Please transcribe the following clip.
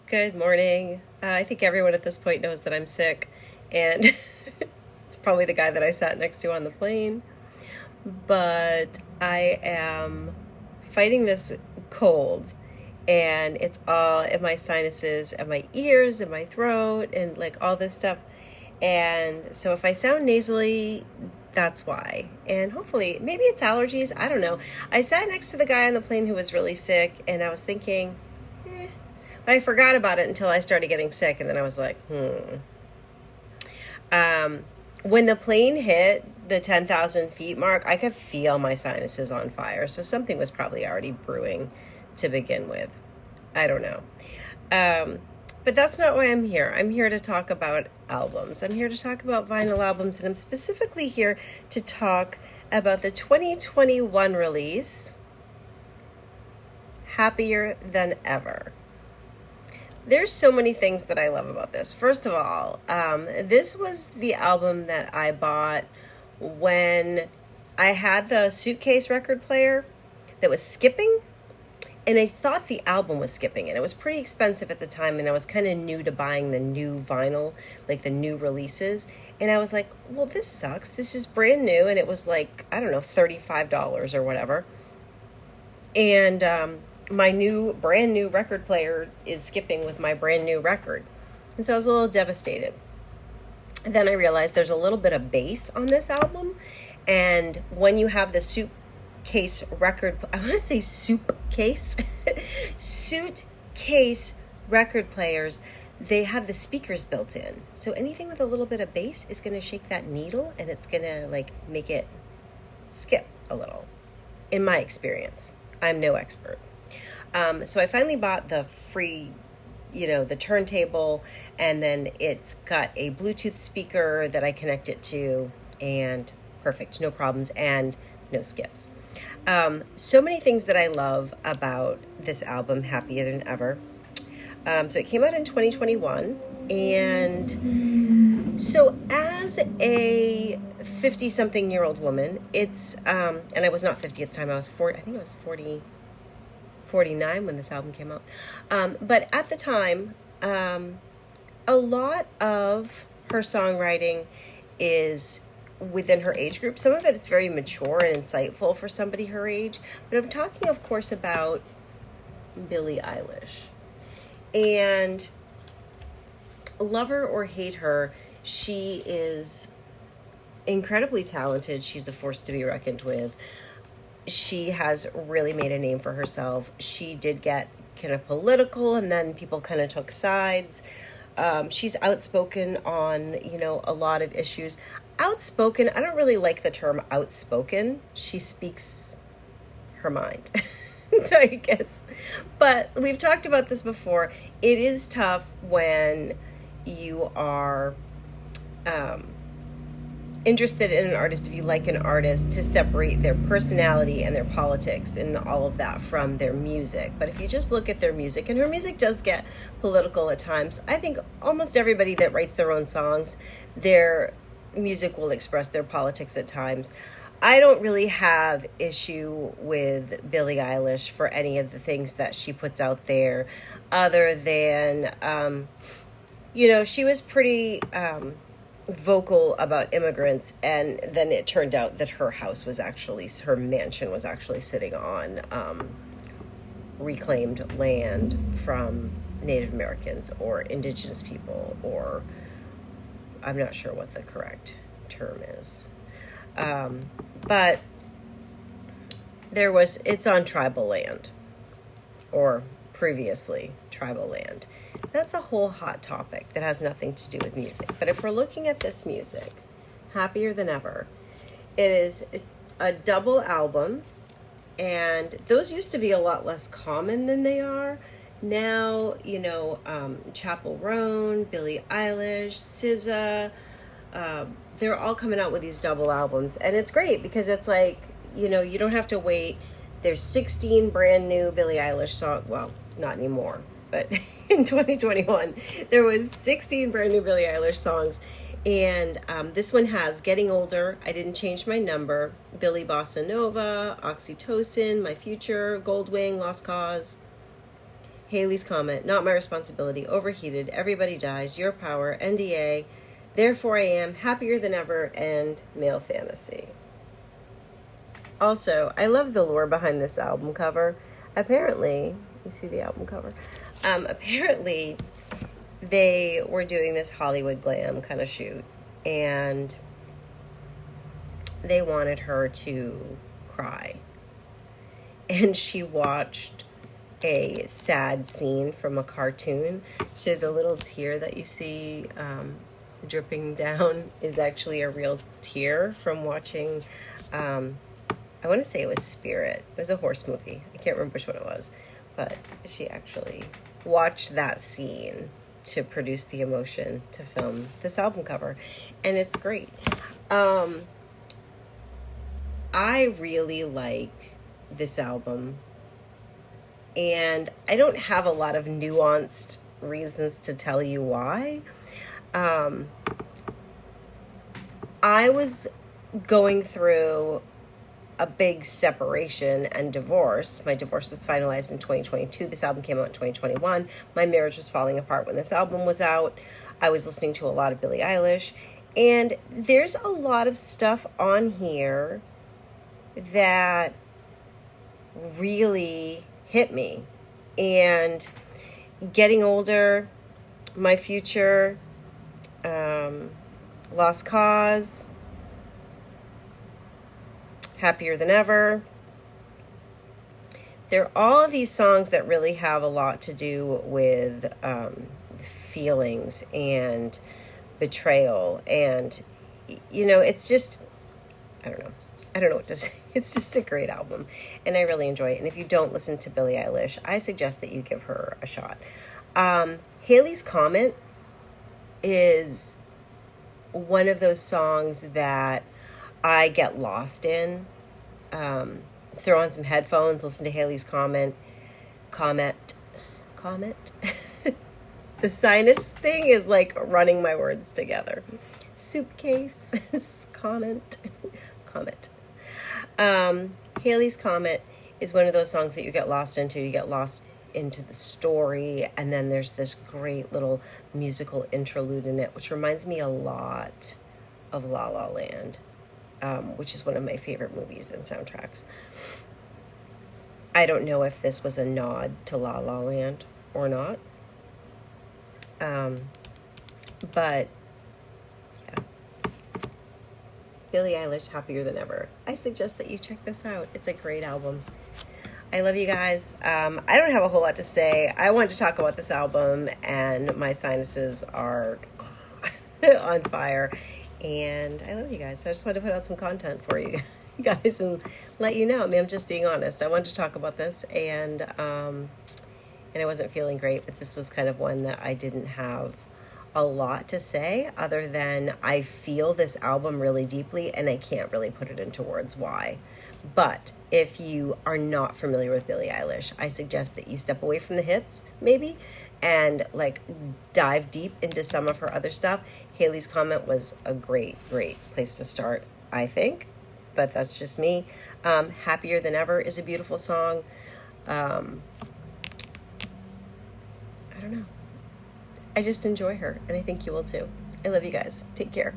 Good morning. I think everyone at this point knows that I'm sick, and it's probably the guy that I sat next to on the plane. But I am fighting this cold, and it's all in my sinuses and my ears and my throat and like all this stuff. And so if I sound nasally, that's why. And hopefully, maybe it's allergies. I don't know. I sat next to the guy on the plane who was really sick, and I was thinking, but I forgot about it until I started getting sick, and then I was like, When the plane hit the 10,000 feet mark, I could feel my sinuses on fire. So something was probably already brewing to begin with. I don't know. But that's not why I'm here. I'm here to talk about albums. I'm here to talk about vinyl albums, and I'm specifically here to talk about the 2021 release, Happier Than Ever. There's so many things that I love about this. First of all, this was the album that I bought when I had the suitcase record player that was skipping, and I thought the album was skipping, and it was pretty expensive at the time, and I was kind of new to buying the new vinyl, like the new releases, and I was like, well, this sucks. This is brand new, and it was like, I don't know, $35 or whatever, and my brand new record player is skipping with my brand new record. And so I was a little devastated. And then I realized there's a little bit of bass on this album. And when you have the suitcase record, I want to say suitcase record players, they have the speakers built in. So anything with a little bit of bass is going to shake that needle, and it's going to like make it skip a little, in my experience. I'm no expert. So I finally bought the free, the turntable, and then it's got a Bluetooth speaker that I connect it to, and perfect, no problems, and no skips. So many things that I love about this album, Happier Than Ever. So it came out in 2021, and so as a 50-something-year-old woman, it's, and I was not 50 at the time, I was 40, I think I was 49 when this album came out. But at the time, a lot of her songwriting is within her age group. Some of it is very mature and insightful for somebody her age. But I'm talking, of course, about Billie Eilish. And love her or hate her, she is incredibly talented. She's a force to be reckoned with. She has really made a name for herself. She did get kind of political, and then people kind of took sides. She's outspoken on, a lot of issues. Outspoken, I don't really like the term outspoken. She speaks her mind, so I guess. But we've talked about this before. It is tough when you are interested in an artist, if you like an artist, to separate their personality and their politics and all of that from their music. But if you just look at their music, and her music does get political at times, I think almost everybody that writes their own songs, their music will express their politics at times. I don't really have issue with Billie Eilish for any of the things that she puts out there, other than, she was pretty vocal about immigrants, and then it turned out that her mansion was actually sitting on reclaimed land from Native Americans or indigenous people, or I'm not sure what the correct term is. But it's on tribal land, or previously tribal land. That's a whole hot topic that has nothing to do with music. But if we're looking at this music, Happier Than Ever, it is a double album, and those used to be a lot less common than they are now. Chappell Roan, Billie Eilish, SZA, they're all coming out with these double albums, and it's great because it's like, you don't have to wait. There's 16 brand new Billie Eilish songs. Well, not anymore, but in 2021, there was 16 brand new Billie Eilish songs. And this one has Getting Older, I Didn't Change My Number, Billy Bossa Nova, Oxytocin, My Future, Goldwing, Lost Cause, Haley's Comet, Not My Responsibility, Overheated, Everybody Dies, Your Power, NDA, Therefore I Am, Happier Than Ever, and Male Fantasy. Also, I love the lore behind this album cover. Apparently, you see the album cover? Apparently, they were doing this Hollywood glam kind of shoot, and they wanted her to cry. And she watched a sad scene from a cartoon. So the little tear that you see dripping down is actually a real tear from watching... I want to say it was Spirit. It was a horse movie. I can't remember which one it was. But she actually watched that scene to produce the emotion to film this album cover. And it's great. I really like this album. And I don't have a lot of nuanced reasons to tell you why. I was going through a big separation and divorce. My divorce was finalized in 2022. This album came out in 2021. My marriage was falling apart when this album was out. I was listening to a lot of Billie Eilish. And there's a lot of stuff on here that really hit me. And Getting Older, My Future, Lost Cause, Happier Than Ever. There are all of these songs that really have a lot to do with feelings and betrayal. And, you know, it's just, I don't know what to say. It's just a great album, and I really enjoy it. And if you don't listen to Billie Eilish, I suggest that you give her a shot. Haley's Comet is one of those songs that I get lost in. Throw on some headphones, listen to Haley's Comet. The sinus thing is like running my words together. Suitcase, comet. Haley's Comet is one of those songs that you get lost into. You get lost into the story, and then there's this great little musical interlude in it, which reminds me a lot of La La Land, which is one of my favorite movies and soundtracks. I don't know if this was a nod to La La Land or not, but yeah. Billie Eilish, Happier Than Ever. I suggest that you check this out. It's a great album. I love you guys. I don't have a whole lot to say. I wanted to talk about this album, and my sinuses are on fire. And I love you guys. So I just wanted to put out some content for you guys and let you know. I mean, I'm just being honest. I wanted to talk about this, and I wasn't feeling great, but this was kind of one that I didn't have a lot to say other than I feel this album really deeply, and I can't really put it into words why. But if you are not familiar with Billie Eilish, I suggest that you step away from the hits, maybe, and like dive deep into some of her other stuff. Haley's Comet was a great place to start, I think. But that's just me. Happier Than Ever is a beautiful song. I don't know. I just enjoy her, and I think you will too. I love you guys. Take care.